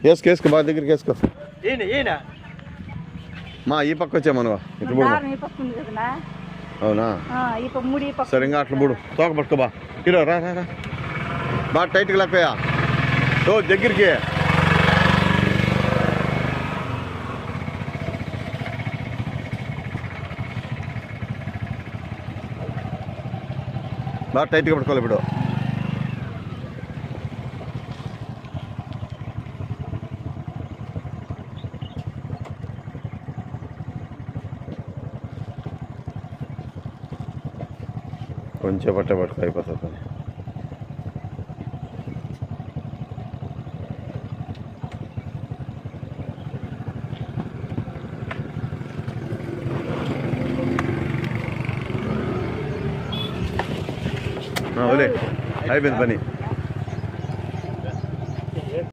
వేసుకో వేసుకో బాగా దగ్గరికి వేసుకో మా ఈ పక్క వచ్చామనువా ఇట్లా బుడు అవునా సరే ఇంకా అట్లా బుడు తోక పట్టుకో బా హీరో రా రా రా బాగా టైట్గా లేకపోయా ఓ దగ్గరికి బాగా టైట్గా పట్టుకోవాలి ఇప్పుడు కొంచెం పట్టుకో అయిపోతుంది పని వదిలే అయిపోయింది పని